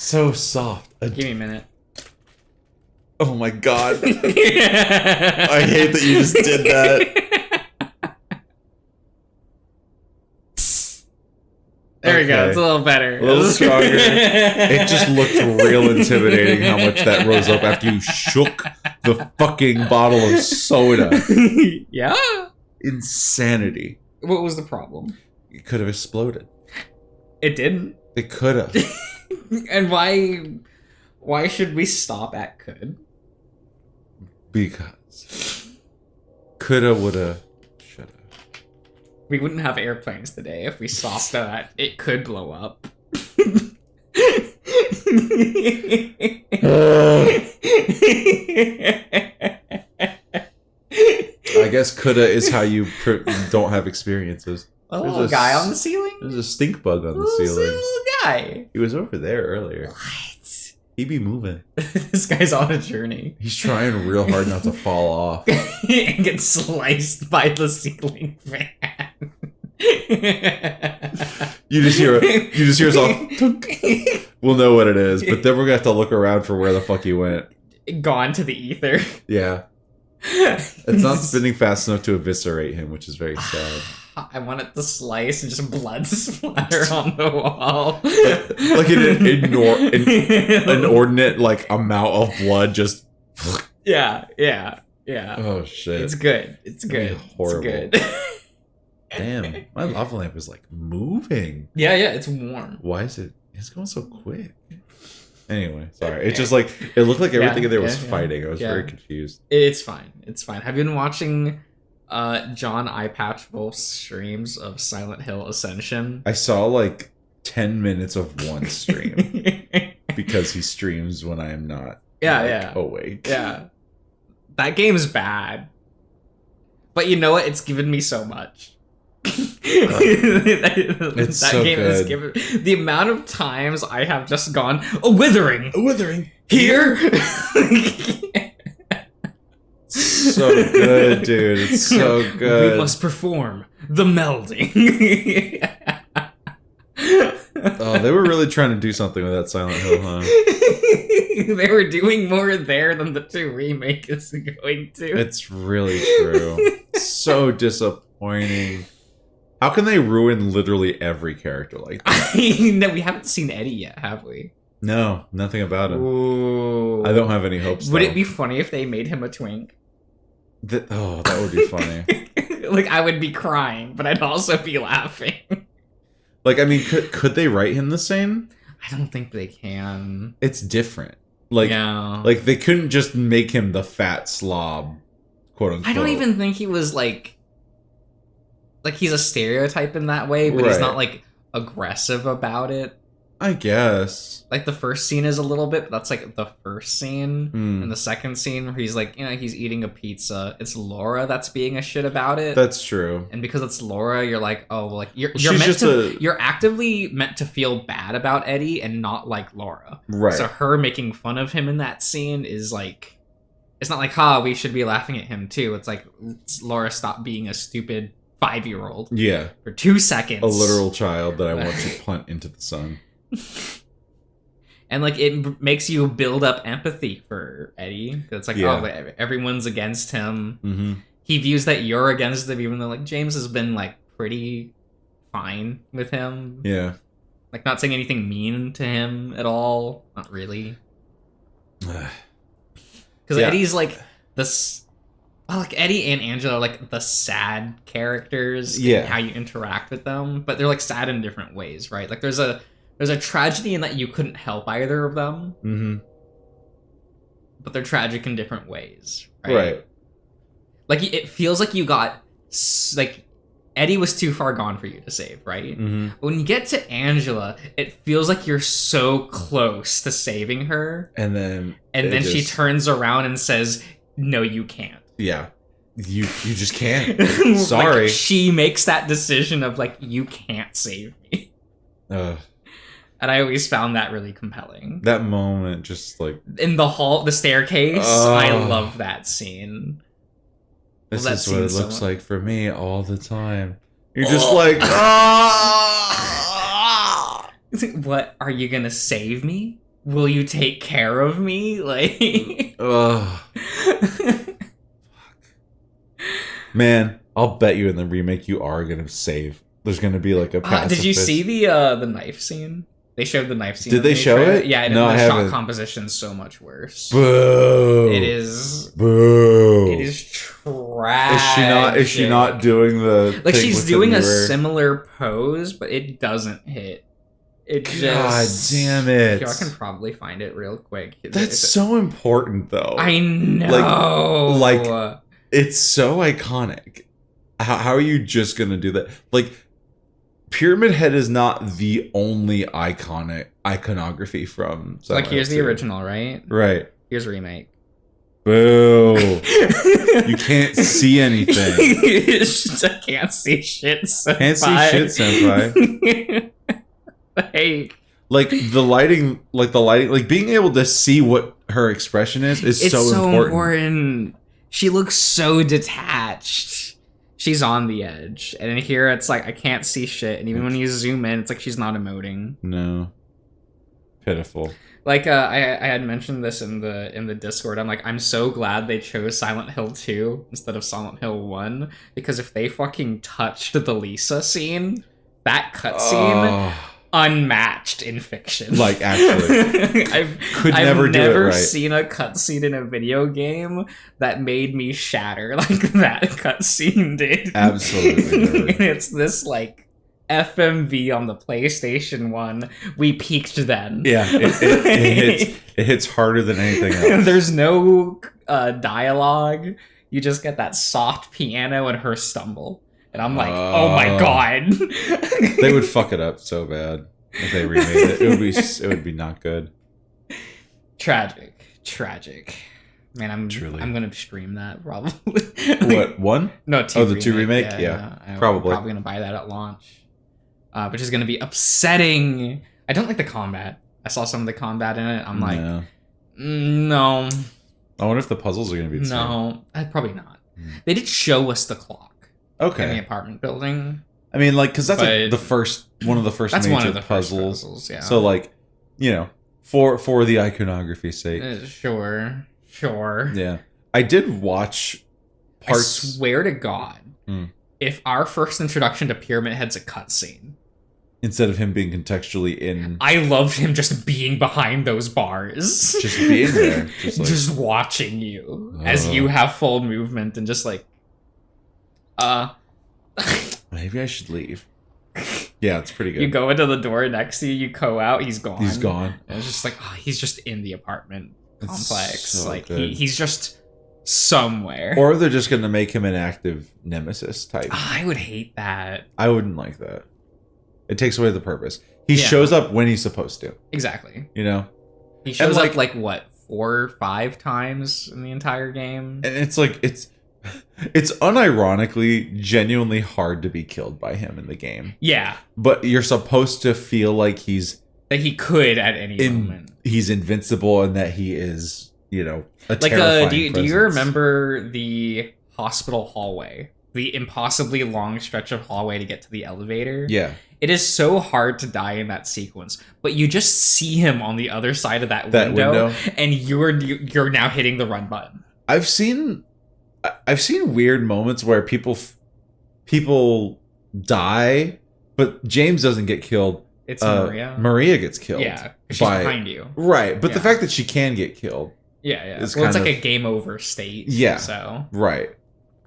So soft. Give me a minute. Oh my god. I hate that you just did that. There we go. It's a little better. A little stronger. It just looked real intimidating how much that rose up after you shook the fucking bottle of soda. Yeah. Insanity. What was the problem? It could have exploded. It didn't. It could have. And why should we stop at could? Because coulda, woulda, shoulda. We wouldn't have airplanes today if we stopped at it could blow up. I guess coulda is how you don't have experiences. A little guy on the ceiling? There's a stink bug on the ceiling. Little guy. He was over there earlier. What? He be moving. This guy's on a journey. He's trying real hard not to fall off. And get sliced by the ceiling fan. You just hear us all. We'll know what it is, but then we're gonna have to look around for where the fuck he went. Gone to the ether. Yeah. It's not spinning fast enough to eviscerate him, which is very sad. I want it to slice and just blood splatter on the wall. Like an inordinate like amount of blood just. Yeah. Oh shit! It's good. It's good. Horrible. It's good. Damn, my lava lamp is like moving. Yeah, it's warm. Why is it? It's going so quick. Anyway, sorry. It's just like it looked like everything in there was fighting. I was very confused. It's fine. It's fine. Have you been watching John Eyepatchwolf's streams of Silent Hill Ascension? I saw like 10 minutes of one stream because he streams when I am not awake. Yeah. That game's bad. But you know what? It's given me so much. It's that so game good. has given the amount of times I have just gone a withering here. So good, dude. It's so good. We must perform the melding. Oh, they were really trying to do something with that Silent Hill, huh? They were doing more there than the 2 remake is going to. It's really true. So disappointing. How can they ruin literally every character like that? No, we haven't seen Eddie yet, have we? No, nothing about him. Ooh. I don't have any hopes. Would it be funny if they made him a twink? That would be funny. Like, I would be crying, but I'd also be laughing. Like, I mean, could they write him the same? I don't think they can. It's different. Like, like they couldn't just make him the fat slob, quote unquote. I don't even think he was like he's a stereotype in that way, but he's not like aggressive about it. I guess. Like the first scene is a little bit, but that's like the first scene. And the second scene where he's like, he's eating a pizza. It's Laura that's being a shit about it. That's true. And because it's Laura, you're like, oh, well, like you're actively meant to feel bad about Eddie and not like Laura. Right. So her making fun of him in that scene is like, it's not like, we should be laughing at him too. It's like, Laura, stop being a stupid 5-year-old. Yeah. For 2 seconds. A literal child that I want to punt into the sun. And like it makes you build up empathy for Eddie. It's like, everyone's against him. Mm-hmm. He views that you're against him, even though like James has been like pretty fine with him. Yeah. Like not saying anything mean to him at all. Not really. Because Eddie's like this. Well, like Eddie and Angela are like the sad characters. In how you interact with them, but they're like sad in different ways, right? Like there's a tragedy in that you couldn't help either of them. Mm-hmm. But they're tragic in different ways, right? Like it feels like you got like Eddie was too far gone for you to save, right? Mm-hmm. But when you get to Angela, it feels like you're so close to saving her, and then she turns around and says, "No, you can't." Yeah, you just can't. Sorry. Like, she makes that decision of like, you can't save me. And I always found that really compelling. That moment, just like in the hall, the staircase. I love that scene. This is what it looks like for me all the time. You're just like, what? Are you gonna save me? will you take care of me? Like, Ugh. Man, I'll bet you in the remake you are gonna save. There's gonna be like a pacifist. did you see the knife scene? They showed the knife scene. Did they show it? Yeah, No, the I shot haven't. composition's so much worse. Boo! It is. Boo! It is trash. Is she not doing the like thing she's with doing the a mirror? similar pose, but it doesn't hit. It God just. damn it! Here, I can probably find it real quick. That's so important, though. I know. Like it's so iconic. How are you just gonna do that? Like, Pyramid Head is not the only iconography from. Like, here's the 2. original, right? Right. Here's remake. Boo! You can't see anything. I can't see shit, senpai. Can't see shit, senpai. Like the lighting, like being able to see what her expression is it's so important. She looks so detached. She's on the edge, and in here it's like I can't see shit. And even when you zoom in, it's like she's not emoting. No, pitiful. Like I had mentioned this in the Discord. I'm like, I'm so glad they chose Silent Hill 2 instead of Silent Hill 1, because if they fucking touched the Lisa scene, that cutscene. Unmatched in fiction. Like, actually. I've never do it right. seen a cutscene in a video game that made me shatter like that cutscene did. Absolutely. And it's this, like, FMV on the PlayStation 1. We peaked then. Yeah, it hits harder than anything else. There's no dialogue. You just get that soft piano and her stumble. And I'm like, oh my god. They would fuck it up so bad if they remade it. It would be not good. Tragic. Man, I'm gonna stream that probably. What, 1? No, 2. Oh, the 2 remake? Yeah, probably. I'm probably gonna buy that at launch. Which is gonna be upsetting. I don't like the combat. I saw some of the combat in it. I'm like, no. I wonder if the puzzles are gonna be the same. No, probably not. They did show us the clock. Okay. In the apartment building. I mean, like, because that's like one of the first that's major one of the puzzles. First puzzles. Yeah. So, like, you know, for the iconography's sake. Sure. Yeah. I did watch parts. I swear to God, if our first introduction to Pyramid Head's a cutscene, instead of him being contextually in, I loved him just being behind those bars, just being there, just watching you as you have full movement and just like. Maybe I should leave. Yeah, it's pretty good. You go into the door next to you, you go out, he's gone. And it's just like, he's just in the apartment complex. So like good. he's just somewhere. Or they're just gonna make him an active nemesis type. I would hate that. I wouldn't like that. It takes away the purpose. He shows up when he's supposed to. Exactly. You know? He shows up like what, 4 or 5 times in the entire game? And it's like it's unironically genuinely hard to be killed by him in the game. Yeah. But you're supposed to feel like that he could at any moment. He's invincible and that he is, you know, a terrifying do you remember the hospital hallway? The impossibly long stretch of hallway to get to the elevator? Yeah. It is so hard to die in that sequence, but you just see him on the other side of that window, and you're now hitting the run button. I've seen weird moments where people die, but James doesn't get killed. It's Maria. Maria gets killed. Yeah, she's behind you. Right, but the fact that she can get killed. Yeah. It's like a game over state. Yeah. So. Right.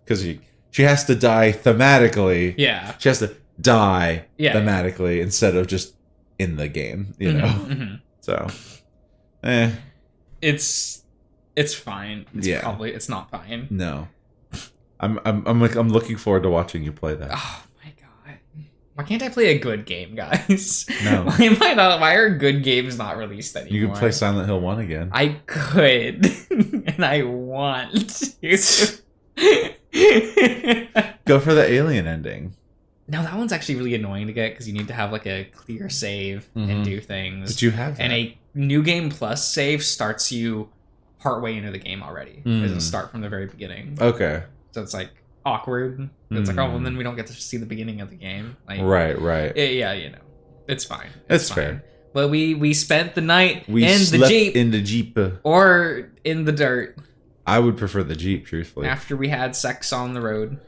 Because she has to die thematically. Yeah. She has to die thematically instead of just in the game, you know? Mm-hmm. So. It's fine. It's not fine. No. I'm looking forward to watching you play that. Oh my god. Why can't I play a good game, guys? No. Why are good games not released anymore? You could play Silent Hill 1 again. I could. And I want to. Go for the alien ending. No, that one's actually really annoying to get because you need to have like a clear save and do things. But you have that. And a New Game Plus save starts you partway into the game already. It doesn't start from the very beginning. Okay. So it's like awkward. It's like, oh, well, then we don't get to see the beginning of the game. Like, right. Yeah, you know, it's fine. It's fair. but we spent the night We in the slept Jeep in the Jeep. or in the dirt I would prefer the Jeep, truthfully. after we had sex on the road.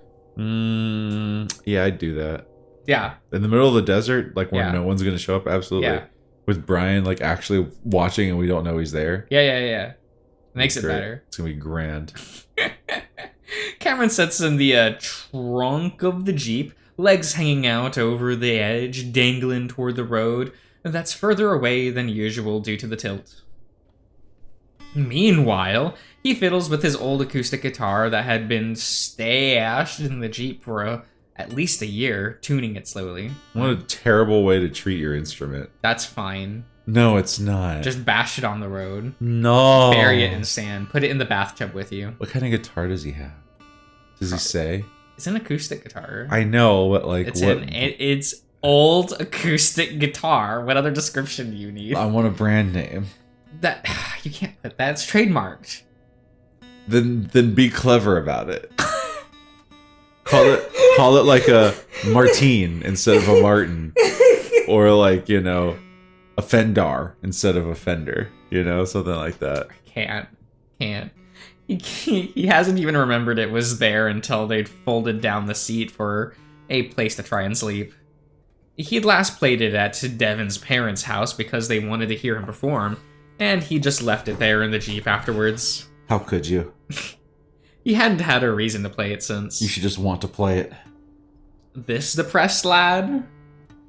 Yeah, I'd do that. Yeah. In the middle of the desert, like where Yeah. no one's gonna show up, absolutely. Yeah. With Brian like actually watching and we don't know he's there. Yeah. Makes it Great. better. It's gonna be grand. Cameron sits in the trunk of the Jeep, legs hanging out over the edge, dangling toward the road that's further away than usual due to the tilt. Meanwhile, he fiddles with his old acoustic guitar that had been stashed in the Jeep for at least a year, tuning it slowly. What a terrible way to treat your instrument. That's fine. No, it's not. Just bash it on the road. no. Bury it in sand. Put it in the bathtub with you. What kind of guitar does he have? Does he say? It's an acoustic guitar. I know, but like It's what? it's old acoustic guitar. What other description do you need? I want a brand name. That you can't put that. It's trademarked. Then be clever about it. Call it like a Martine instead of a Martin, or like a Fendar instead of a Fender. Something like that. Can't. He hasn't even remembered it was there until they'd folded down the seat for a place to try and sleep. He'd last played it at Devin's parents' house because they wanted to hear him perform, and he just left it there in the Jeep afterwards. How could you? He hadn't had a reason to play it since. You should just want to play it. This depressed lad?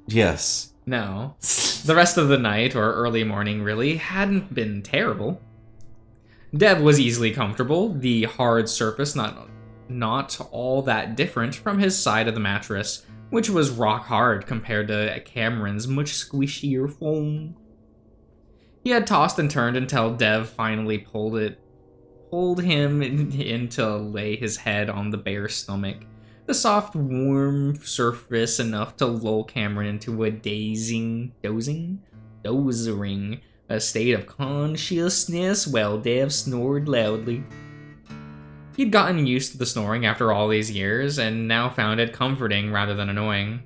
Yes. No. The rest of the night, or early morning really, hadn't been terrible. Dev was easily comfortable, the hard surface not all that different from his side of the mattress, which was rock hard compared to Cameron's much squishier foam. He had tossed and turned until Dev finally pulled him in to lay his head on the bare stomach. The soft, warm surface enough to lull Cameron into a dozing, a state of consciousness while Dev snored loudly. He'd gotten used to the snoring after all these years, and now found it comforting rather than annoying.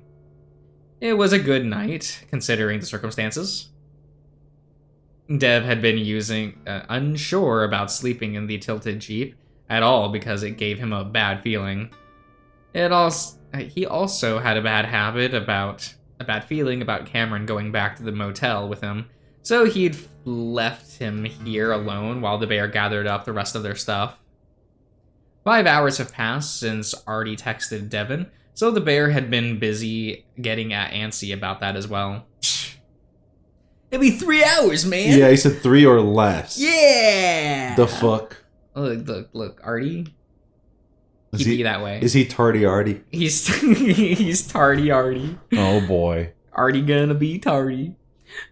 It was a good night, considering the circumstances. Dev had been unsure about sleeping in the tilted Jeep at all because it gave him a bad feeling. He also had a bad feeling about Cameron going back to the motel with him, so he'd left him here alone while the bear gathered up the rest of their stuff. 5 hours have passed since Artie texted Devin, so the bear had been busy getting antsy about that as well. It'll be 3 hours, man! Yeah, he said 3 or less. Yeah! The fuck? Look, Artie. Is He'd be that way. Is he tardy Artie? He's tardy Artie. Oh boy. Artie gonna be tardy.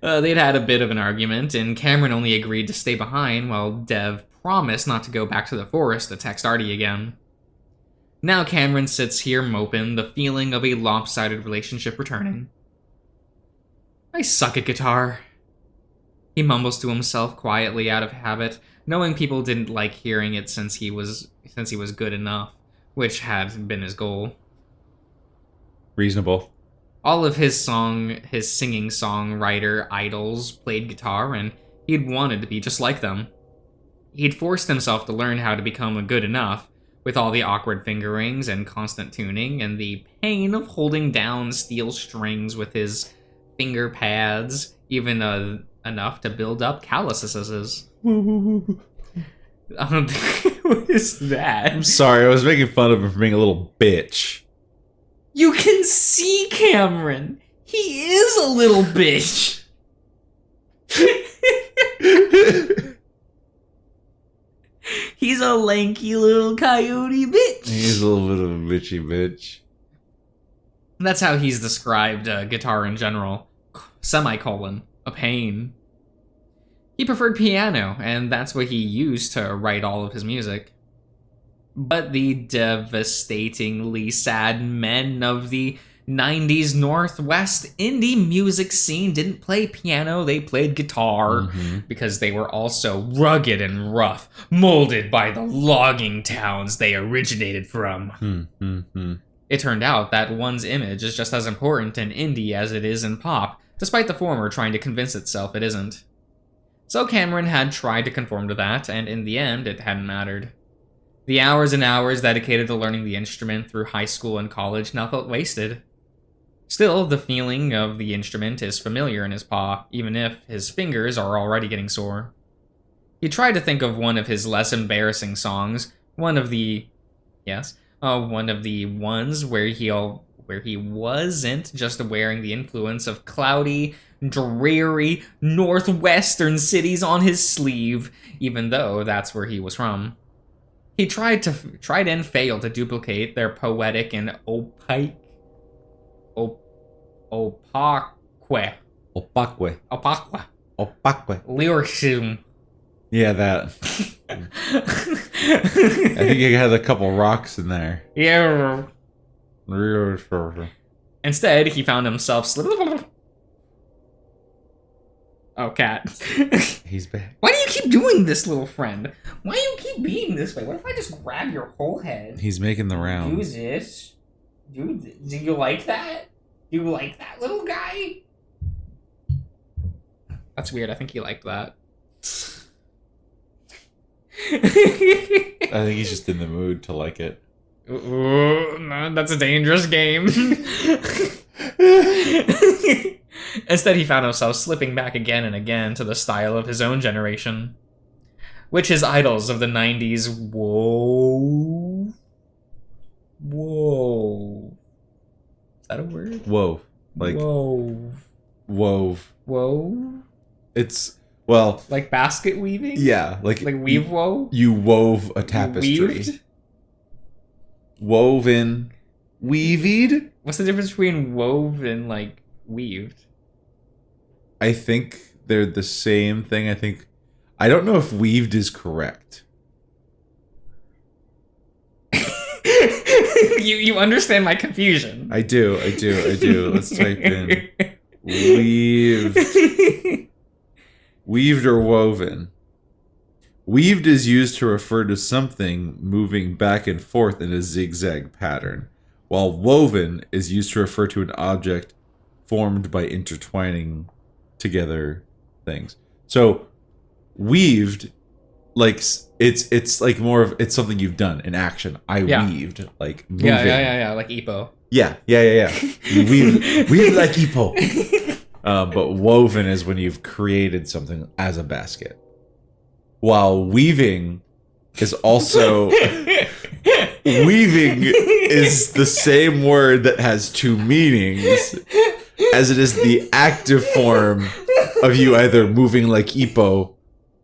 They'd had a bit of an argument, and Cameron only agreed to stay behind while Dev promised not to go back to the forest to text Artie again. Now Cameron sits here moping, the feeling of a lopsided relationship returning. I suck at guitar. He mumbles to himself quietly out of habit, knowing people didn't like hearing it since he was good enough, which had been his goal. Reasonable. All of his singing songwriter idols played guitar, and he'd wanted to be just like them. He'd forced himself to learn how to become good enough, with all the awkward fingerings and constant tuning, and the pain of holding down steel strings with his finger pads, even enough to build up calluses. What is that? I'm sorry, I was making fun of him for being a little bitch. You can see Cameron. He is a little bitch. He's a lanky little coyote bitch. He's a little bit of a bitchy bitch. That's how he's described guitar in general. Semicolon. A pain. He preferred piano, and that's what he used to write all of his music. But the devastatingly sad men of the 90s Northwest indie music scene didn't play piano, they played guitar, because they were also rugged and rough, molded by the logging towns they originated from. It turned out that one's image is just as important in indie as it is in pop, despite the former trying to convince itself it isn't. So Cameron had tried to conform to that, and in the end, it hadn't mattered. The hours and hours dedicated to learning the instrument through high school and college now felt wasted. Still, the feeling of the instrument is familiar in his paw, even if his fingers are already getting sore. He tried to think of one of his less embarrassing songs, one of the ones where he wasn't just wearing the influence of cloudy, dreary, northwestern cities on his sleeve, even though that's where he was from. He tried and failed to duplicate their poetic and opaque lyricism. Yeah, that. I think you had a couple rocks in there. Yeah. Instead, he found himself Oh, cat. He's back. Why do you keep doing this, little friend? Why do you keep being this way? What if I just grab your whole head? He's making the Do rounds. this. Do you like that? Do you like that, little guy? That's weird. I think he liked that. I think he's just in the mood to like it. Ooh, no, that's a dangerous game. Instead, he found himself slipping back again and again to the style of his own generation, which his idols of the 90s wove. Is that a word? Wove. Like, wove. It's, well... Like basket weaving? Yeah. Like weave wove? You wove a tapestry. Weaved? Woven. Weaved? What's the difference between wove and, like, weaved? I think they're the same thing. I don't know if weaved is correct. You understand my confusion. I do. Let's type in weaved. Weaved or woven. Weaved is used to refer to something moving back and forth in a zigzag pattern, while woven is used to refer to an object formed by intertwining together things. So weaved, like, it's like more of, it's something you've done in action. Weaved, like moving. Yeah, like Ipo. Yeah. Weave like Ipo. But woven is when you've created something as a basket. While weaving is also... Weaving is the same word that has two meanings, as it is the active form of you either moving like Ipo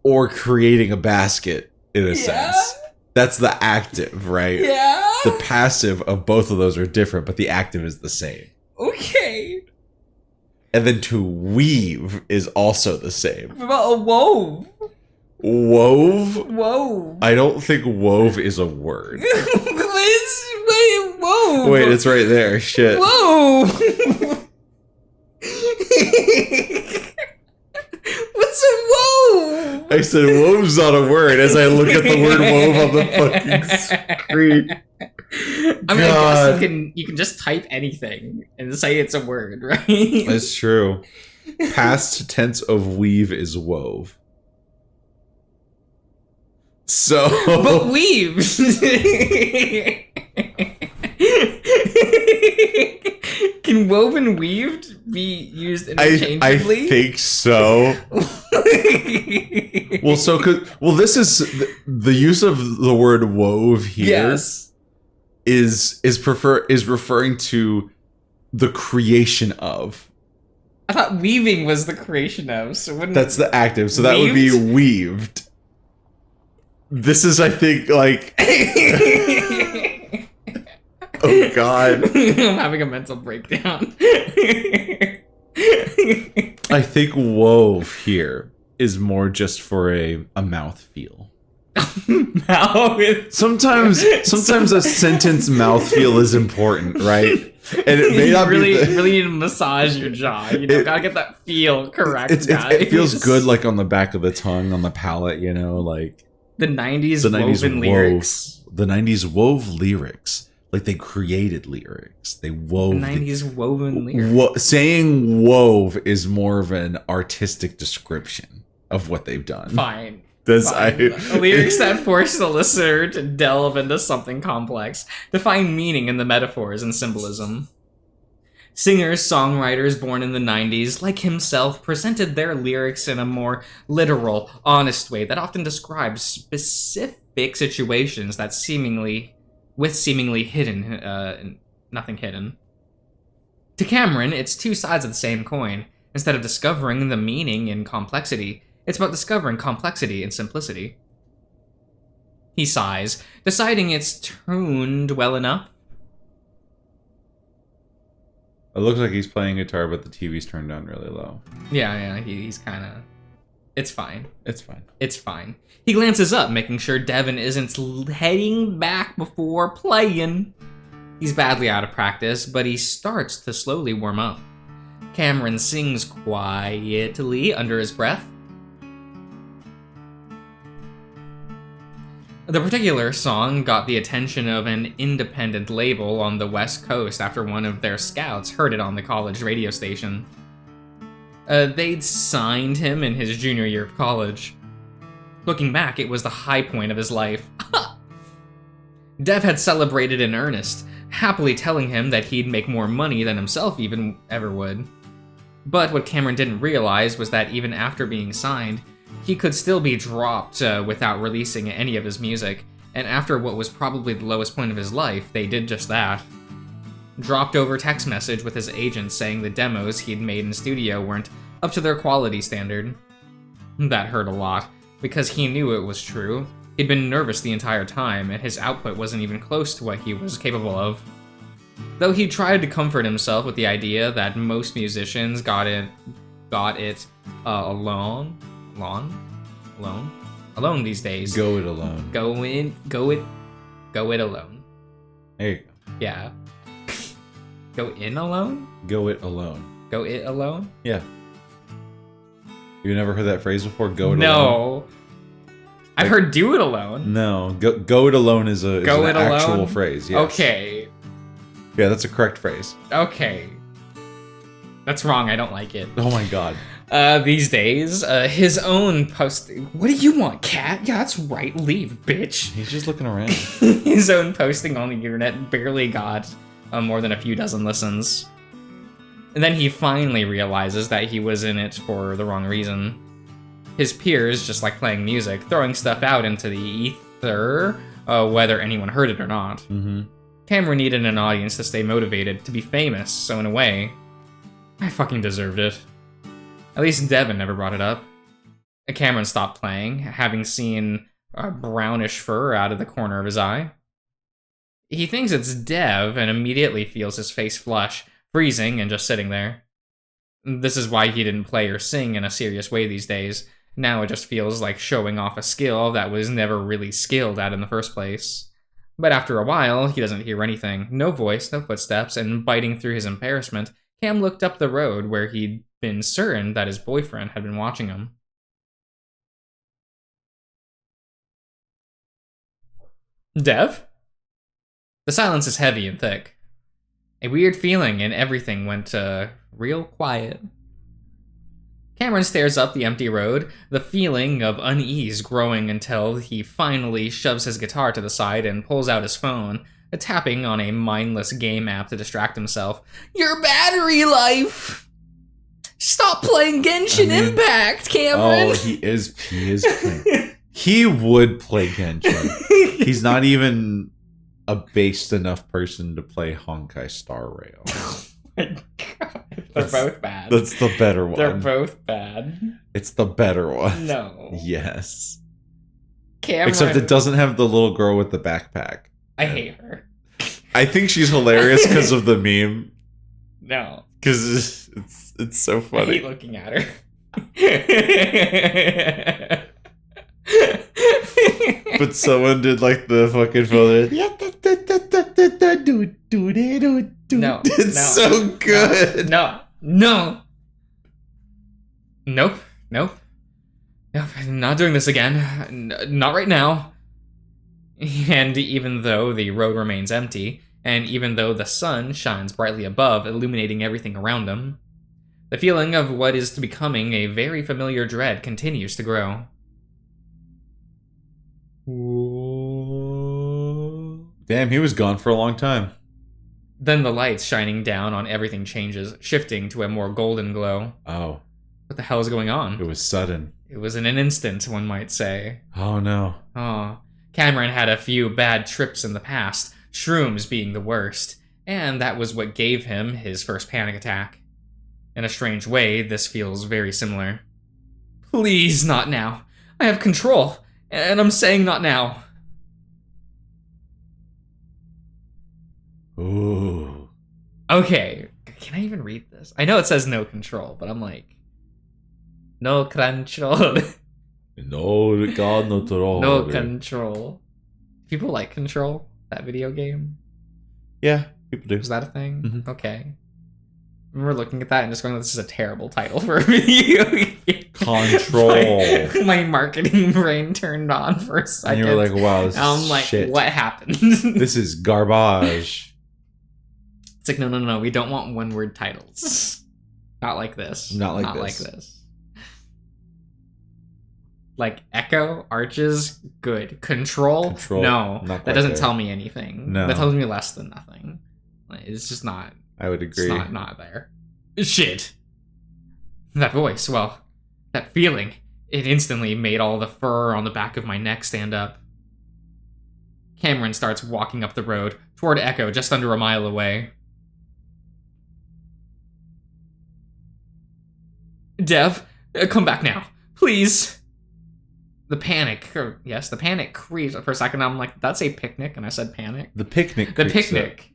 or creating a basket, in a sense. That's the active, right? Yeah. The passive of both of those are different, but the active is the same. Okay. And then to weave is also the same. What about a wove? Wove? Wove. I don't think wove is a word. Wait, wove. Wait, it's right there. Shit. Whoa. What's a wove? I said wove's not a word as I look at the word wove on the fucking screen. I mean, I guess you can just type anything and say it's a word, right? That's true. Past tense of weave is wove. So, but weave. Can woven weaved be used interchangeably? I think so. This is the use of the word wove here. Yes. Is referring to the creation of. I thought weaving was the creation of, so wouldn't that's the active, so that would be weaved. This is, I think, like... Oh, God. I'm having a mental breakdown. I think wove here is more just for a mouth feel. Sometimes a sentence mouthfeel is important, right? And it may not really, be really need to massage your jaw. Gotta get that feel correct. It feels good, like on the back of the tongue, on the palate. Like the '90s woven lyrics. The '90s wove lyrics. Like they created lyrics. They wove. 90s woven lyrics. Saying wove is more of an artistic description of what they've done. Fine. Fine. Lyrics that force the listener to delve into something complex, to find meaning in the metaphors and symbolism. Singers, songwriters born in the 90s, like himself, presented their lyrics in a more literal, honest way that often describes specific situations that seemingly hidden, nothing hidden. To Cameron, it's two sides of the same coin. Instead of discovering the meaning in complexity, it's about discovering complexity in simplicity. He sighs, deciding it's tuned well enough. It looks like he's playing guitar, but the TV's turned down really low. Yeah, he's kind of... It's fine. It's fine. It's fine. He glances up, making sure Devin isn't heading back before playing. He's badly out of practice, but he starts to slowly warm up. Cameron sings quietly under his breath. The particular song got the attention of an independent label on the West Coast after one of their scouts heard it on the college radio station. They'd signed him in his junior year of college. Looking back, it was the high point of his life. Dev had celebrated in earnest, happily telling him that he'd make more money than himself even ever would. But what Cameron didn't realize was that even after being signed, he could still be dropped without releasing any of his music, and after what was probably the lowest point of his life, they did just that. Dropped over text message with his agent saying the demos he'd made in studio weren't up to their quality standard. That hurt a lot, because he knew it was true. He'd been nervous the entire time, and his output wasn't even close to what he was capable of. Though he tried to comfort himself with the idea that most musicians got it alone these days. Go it alone. Go it alone. There you go. Yeah. Go in alone? Go it alone. Go it alone? Yeah. You never heard that phrase before? Go it alone? No. I've heard do it alone. No. Go it alone is an actual phrase. Yes. Okay. Yeah, that's a correct phrase. Okay. That's wrong. I don't like it. Oh my god. These days, his own post... What do you want, cat? Yeah, that's right. Leave, bitch. He's just looking around. His own posting on the internet barely got more than a few dozen listens. And then he finally realizes that he was in it for the wrong reason. His peers just like playing music, throwing stuff out into the ether, whether anyone heard it or not. Mm-hmm. Cameron needed an audience to stay motivated, to be famous, so in a way, I fucking deserved it. At least Devin never brought it up. Cameron stopped playing, having seen a brownish fur out of the corner of his eye. He thinks it's Dev and immediately feels his face flush, freezing and just sitting there. This is why he didn't play or sing in a serious way these days. Now it just feels like showing off a skill that was never really skilled at in the first place. But after a while, he doesn't hear anything. No voice, no footsteps, and biting through his embarrassment, Cam looked up the road where he'd been certain that his boyfriend had been watching him. Dev? The silence is heavy and thick. A weird feeling and everything went real quiet. Cameron stares up the empty road, the feeling of unease growing until he finally shoves his guitar to the side and pulls out his phone, tapping on a mindless game app to distract himself. Your battery life! Stop playing Genshin Impact, Cameron! Oh, he is playing. He would play Genshin. He's not even a based enough person to play Honkai Star Rail. Oh my god. They're both bad. That's the better one. They're both bad. It's the better one. No. Yes. Cameron. Except it doesn't have the little girl with the backpack. I hate her. I think she's hilarious because of the meme. No. Because it's so I funny. hate looking at her. But someone did like the fucking photo. No. It's no, so good. No. Nope. I'm not doing this again. Not right now. And even though the road remains empty, and even though the sun shines brightly above, illuminating everything around him, the feeling of what is to becoming a very familiar dread continues to grow. Damn, he was gone for a long time. Then the lights shining down on everything changes, shifting to a more golden glow. Oh. What the hell is going on? It was sudden. It was in an instant, one might say. Oh no. Oh. Cameron had a few bad trips in the past, shrooms being the worst, and that was what gave him his first panic attack. In a strange way, this feels very similar. Please, not now. I have control, and I'm saying not now. Ooh. Okay, can I even read this? I know it says no control, but I'm like, no control. No, God, no control. No control. People like Control, that video game. Yeah, people do. Is that a thing? Mhm. Okay. I remember looking at that and just going, this is a terrible title for a video game. Control. My marketing brain turned on for a second. And you were like, wow, this I'm is like, shit. what happened? This is garbage. It's like, no, we don't want one-word titles. Not like this. Not like like this. this. Like Echo, Arches, good. Control, no. not That quite doesn't there. tell me anything. No. That tells me less than nothing. Like, it's just not. I would It's agree. not there. Shit. That voice, well, that feeling, it instantly made all the fur on the back of my neck stand up. Cameron starts walking up the road toward Echo just under a mile away. Dev, come back now, please. The panic creeps. For a second, I'm like, that's a picnic, and I said panic. The picnic. The creeps picnic. up.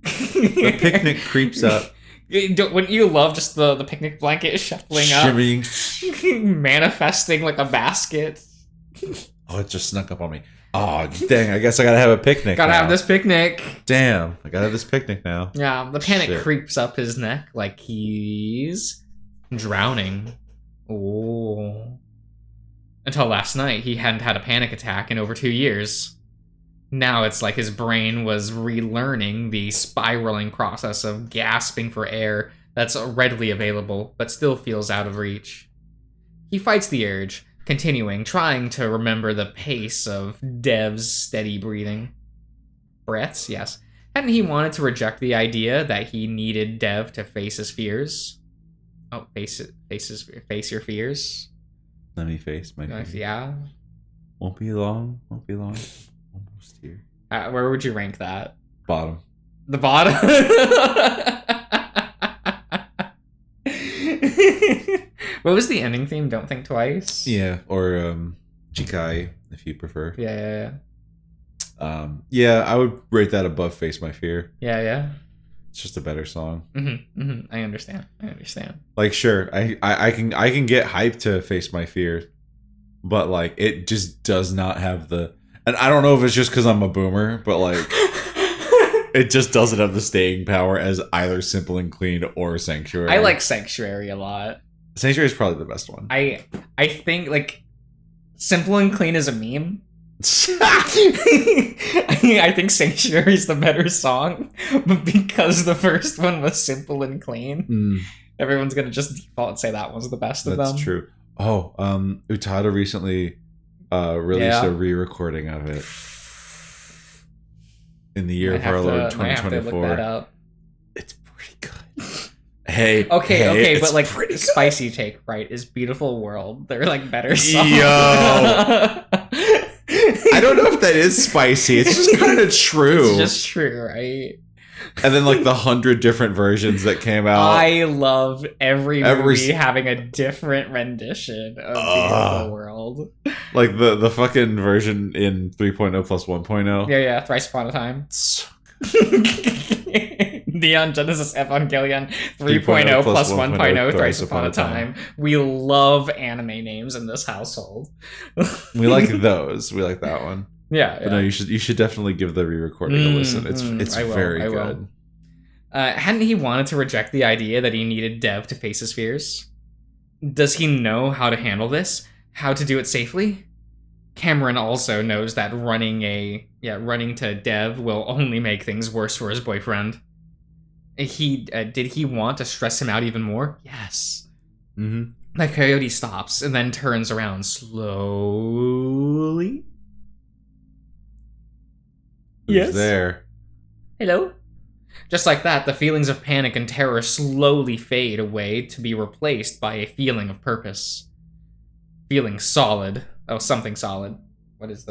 The picnic creeps up. Wouldn't you love just the picnic blanket shuffling Shimmying. up, manifesting like a basket? Oh, it just snuck up on me. Oh, dang. I guess I gotta have a picnic Gotta now. have this picnic. Damn. I gotta have this picnic now. Yeah, the panic Shit. creeps up his neck like he's drowning. Oh. Until last night, he hadn't had a panic attack in over 2 years. Now it's like his brain was relearning the spiraling process of gasping for air that's readily available, but still feels out of reach. He fights the urge, continuing, trying to remember the pace of Dev's steady breathing. Breaths, yes. Hadn't he wanted to reject the idea that he needed Dev to face his fears? Oh, face your fears? Let me face my fears. Yeah. Won't be long. Won't be long. Almost here. Where would you rank that? Bottom. The bottom? What was the ending theme? Don't think twice? Yeah. Or Jikai, if you prefer. Yeah. Yeah, I would rate that above Face My Fear. Yeah. It's just a better song. I understand. Like, sure, I can get hyped to Face My Fear, but like it just does not have the. And I don't know if it's just because I'm a boomer, but like it just doesn't have the staying power as either Simple and Clean or Sanctuary. I like Sanctuary a lot. Sanctuary is probably the best one. I think like Simple and Clean is a meme. I think Sanctuary is the better song, but because the first one was Simple and Clean, everyone's gonna just default and say that one's the best of them. That's true. Oh, Utada recently released a re-recording of it in the year of our Lord 2024. It's pretty good. Hey, okay, it's but like pretty good. Spicy Take, right, is Beautiful World. They're like better songs. Yo. I don't know if that is spicy. It's just kind of true. It's just true, right? And then like the 100 different versions that came out. I love every movie having a different rendition of Beautiful World. Like the fucking version in 3.0 plus 1.0. Yeah, Thrice Upon a Time. Neon Genesis Evangelion 3.0 plus 1.0 Thrice Upon a Time. We love anime names in this household. We like those. We like that one. Yeah. But no, you should definitely give the re-recording a listen. It's very good. Hadn't he wanted to reject the idea that he needed Dev to face his fears? Does he know how to handle this? How to do it safely? Cameron also knows that running to Dev will only make things worse for his boyfriend. Did he want to stress him out even more? Yes. Mm-hmm. The coyote stops and then turns around slowly. Who's there? Hello? Just like that, the feelings of panic and terror slowly fade away to be replaced by a feeling of purpose. Feeling solid. Oh, something solid. What is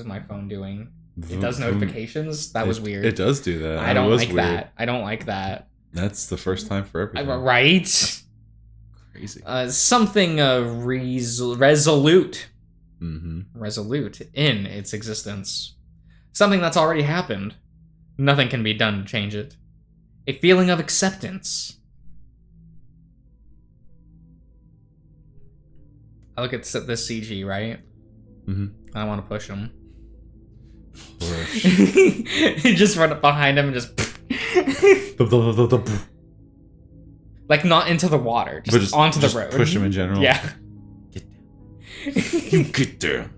my phone doing? It does notifications? That was weird. It does do that. I don't like that. I don't like that. That's the first time for everything. Right? Crazy. Something resolute. Mm-hmm. Resolute in its existence. Something that's already happened. Nothing can be done to change it. A feeling of acceptance. I look at this CG, right? Mm-hmm. I want to push him. Push. Just run up behind him and just... like, not into the water, just onto the road. Push him in general. Yeah. Get down. You get there.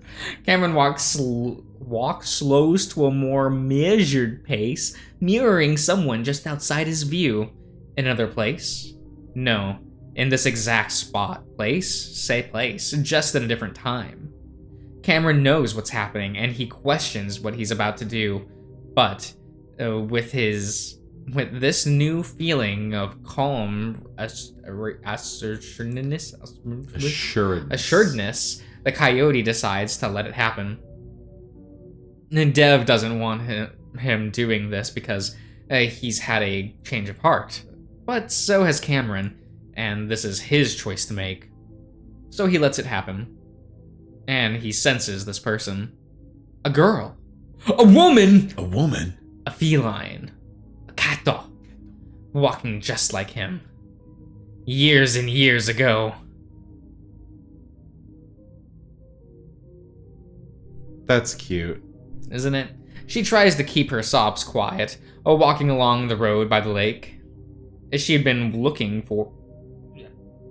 Cameron slows to a more measured pace, mirroring someone just outside his view. In another place? No. In this exact spot. Place? Say place. Just at a different time. Cameron knows what's happening, and he questions what he's about to do. But, with this new feeling of calm assuredness, the coyote decides to let it happen. And Dev doesn't want him doing this because he's had a change of heart. But so has Cameron, and this is his choice to make. So he lets it happen. And he senses this person. A girl. A woman! A woman? A feline. A cato. Walking just like him. Years and years ago. That's cute. Isn't it? She tries to keep her sobs quiet, walking along the road by the lake. She'd been looking for...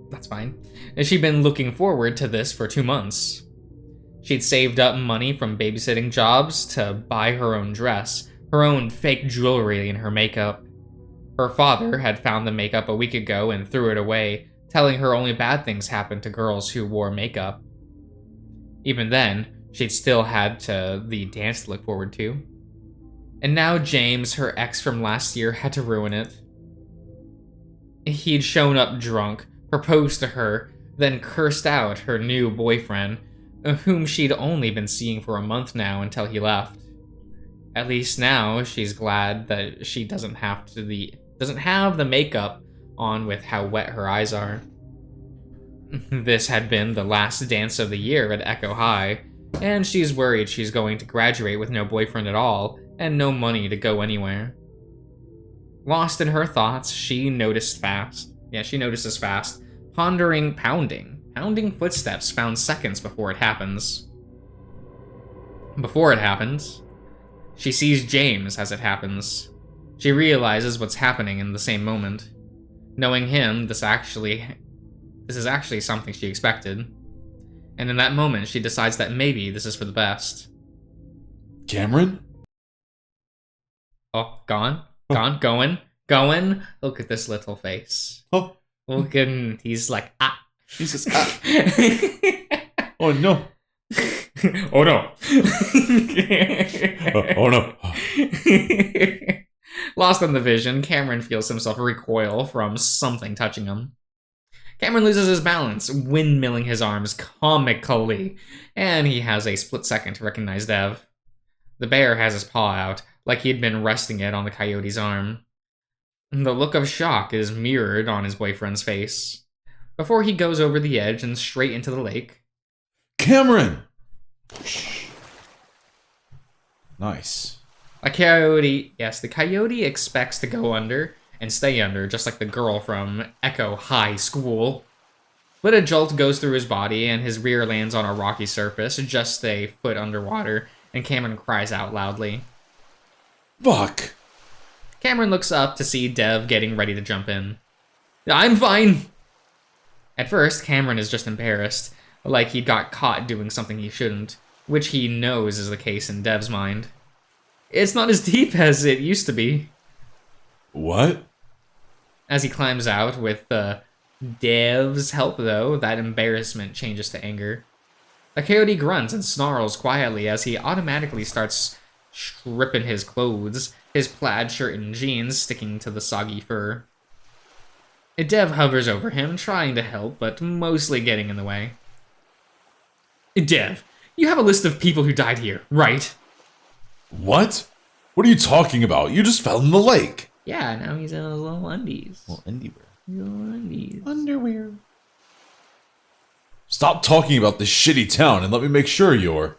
That's fine. She'd been looking forward to this for 2 months. She'd saved up money from babysitting jobs to buy her own dress, her own fake jewelry, and her makeup. Her father had found the makeup a week ago and threw it away, telling her only bad things happened to girls who wore makeup. Even then, she'd still had the dance to look forward to. And now James, her ex from last year, had to ruin it. He'd shown up drunk, proposed to her, then cursed out her new boyfriend, whom she'd only been seeing for a month now until he left. At least now, she's glad that she doesn't have the makeup on with how wet her eyes are. This had been the last dance of the year at Echo High, and she's worried she's going to graduate with no boyfriend at all, and no money to go anywhere. Lost in her thoughts, she notices fast. Pounding footsteps found seconds before it happens. Before it happens, she sees James as it happens. She realizes what's happening in the same moment. Knowing him, this is actually something she expected. And in that moment, she decides that maybe this is for the best. Cameron? Oh, going. Look at this little face. Oh. Look at him. He's like, ah. He's just, ah. Oh, no. Oh, no. Oh, no. Lost in the vision, Cameron feels himself recoil from something touching him. Cameron loses his balance, windmilling his arms comically, and he has a split second to recognize Dev. The bear has his paw out, like he'd been resting it on the coyote's arm. The look of shock is mirrored on his boyfriend's face, before he goes over the edge and straight into the lake. Cameron! Nice. The coyote expects to go under and stay under, just like the girl from Echo High School. But a jolt goes through his body, and his rear lands on a rocky surface, just a foot underwater, and Cameron cries out loudly. Fuck! Cameron looks up to see Dev getting ready to jump in. I'm fine! At first, Cameron is just embarrassed, like he got caught doing something he shouldn't, which he knows is the case in Dev's mind. It's not as deep as it used to be. What? As he climbs out with Dev's help, though, that embarrassment changes to anger. The coyote grunts and snarls quietly as he automatically starts stripping his clothes, his plaid shirt and jeans sticking to the soggy fur. Dev hovers over him, trying to help, but mostly getting in the way. Dev, you have a list of people who died here, right? What? What are you talking about? You just fell in the lake. Yeah, now he's in his little undies. Well, underwear. Little undies. Underwear. Stop talking about this shitty town and let me make sure you're...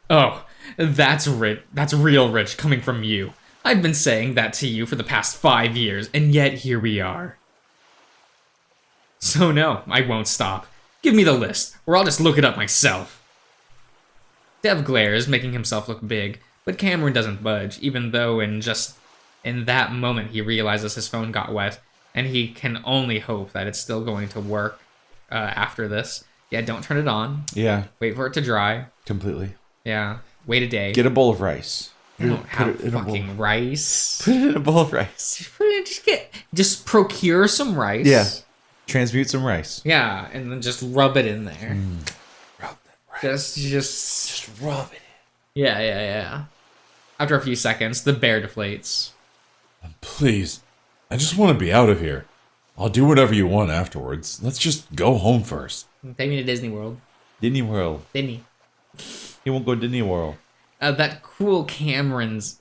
Oh, that's rich. That's real rich coming from you. I've been saying that to you for the past 5 years, and yet here we are. So no, I won't stop. Give me the list, or I'll just look it up myself. Dev glares, making himself look big, but Cameron doesn't budge, even though in that moment he realizes his phone got wet, and he can only hope that it's still going to work after this. Yeah, don't turn it on. Yeah. Wait for it to dry. Completely. Yeah, wait a day. Get a bowl of rice. I don't have fucking rice. Put it in a bowl of rice. Just procure some rice. Yeah. Transmute some rice. Yeah, and then just rub it in there. Rub that rice. Just rub it Yeah. After a few seconds, the bear deflates. in. Please. I just want to be out of here. I'll do whatever you want afterwards. Let's just go home first. Take me to Disney World. Disney World. Disney. He won't go to Disney World. That cools Cameron's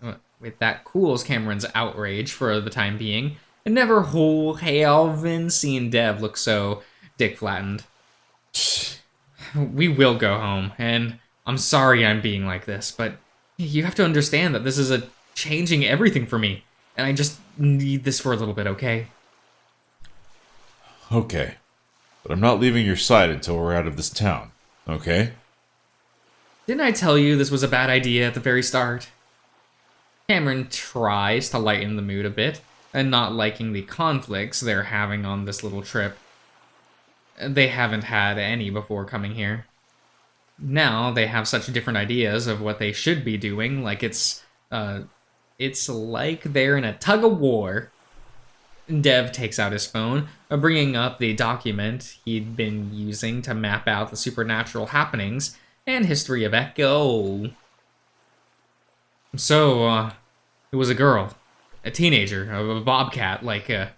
outrage for the time being. And never have seen Dev look so dick flattened. We will go home, and I'm sorry I'm being like this, but you have to understand that this is changing everything for me, and I just need this for a little bit, okay? Okay. But I'm not leaving your side until we're out of this town, okay? Didn't I tell you this was a bad idea at the very start? Cameron tries to lighten the mood a bit, and not liking the conflicts they're having on this little trip. They haven't had any before coming here. Now they have such different ideas of what they should be doing, like it's like they're in a tug of war. Dev takes out his phone, bringing up the document he'd been using to map out the supernatural happenings and history of Echo. So, it was a girl, a teenager, a bobcat, like the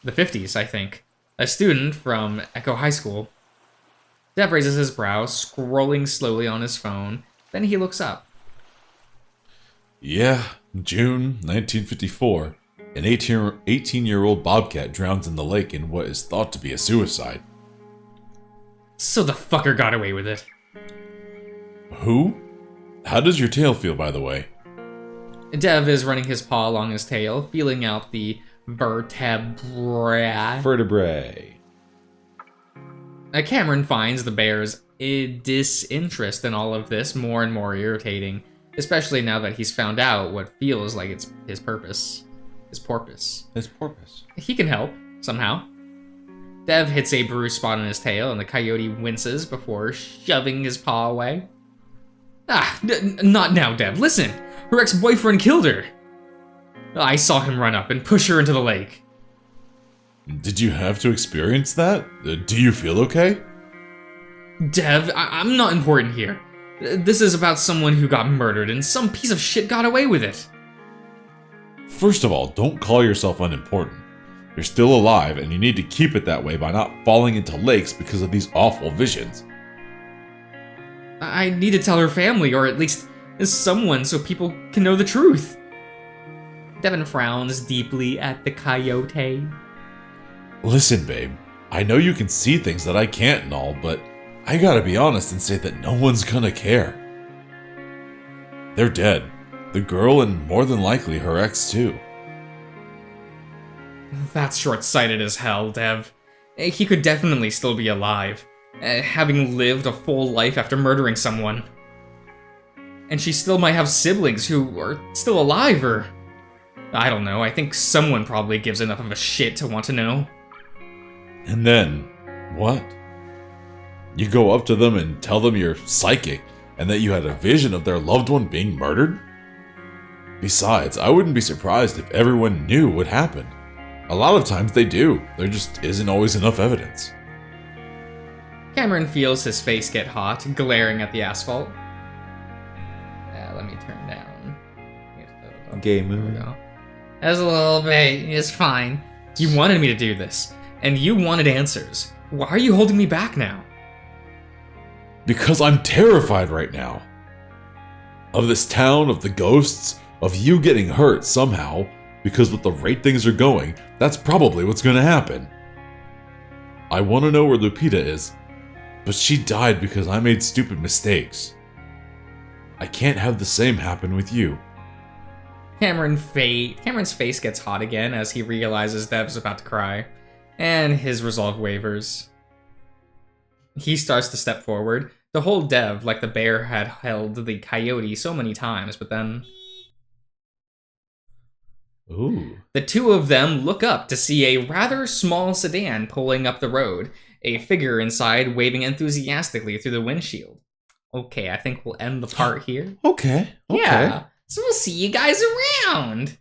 50s, I think. A student from Echo High School. Dev raises his brow, scrolling slowly on his phone. Then he looks up. Yeah, June 1954. An 18-year-old bobcat drowns in the lake in what is thought to be a suicide. So the fucker got away with it. Who? How does your tail feel, by the way? Dev is running his paw along his tail, feeling out the vertebrae. Cameron finds the bear's disinterest in all of this more and more irritating, especially now that he's found out what feels like it's his purpose. His porpoise. He can help, somehow. Dev hits a bruised spot on his tail, and the coyote winces before shoving his paw away. Not now, Dev. Listen! Her ex-boyfriend killed her! I saw him run up and push her into the lake. Did you have to experience that? Do you feel okay? Dev, I'm not important here. This is about someone who got murdered and some piece of shit got away with it. First of all, don't call yourself unimportant. You're still alive, and you need to keep it that way by not falling into lakes because of these awful visions. I need to tell her family, or at least someone, so people can know the truth. Devin frowns deeply at the coyote. Listen, babe. I know you can see things that I can't and all, but I gotta be honest and say that no one's gonna care. They're dead. The girl and more than likely her ex too. That's short-sighted as hell, Dev. He could definitely still be alive, having lived a full life after murdering someone. And she still might have siblings who are still alive, or... I don't know, I think someone probably gives enough of a shit to want to know. And then, what? You go up to them and tell them you're psychic and that you had a vision of their loved one being murdered? Besides, I wouldn't be surprised if everyone knew what happened. A lot of times they do. There just isn't always enough evidence. Cameron feels his face get hot, glaring at the asphalt. Let me turn down. Gay There we moon. go. That's a little bit. It's fine. You wanted me to do this, and you wanted answers. Why are you holding me back now? Because I'm terrified right now. Of this town, of the ghosts, of you getting hurt somehow, because with the rate things are going, that's probably what's gonna happen. I want to know where Lupita is, but she died because I made stupid mistakes. I can't have the same happen with you. Cameron's face gets hot again as he realizes Dev's about to cry, and his resolve wavers. He starts to step forward to hold Dev like the bear had held the coyote so many times, but then... Ooh. The two of them look up to see a rather small sedan pulling up the road, a figure inside waving enthusiastically through the windshield. Okay, I think we'll end the part here. Okay. Yeah, so we'll see you guys around.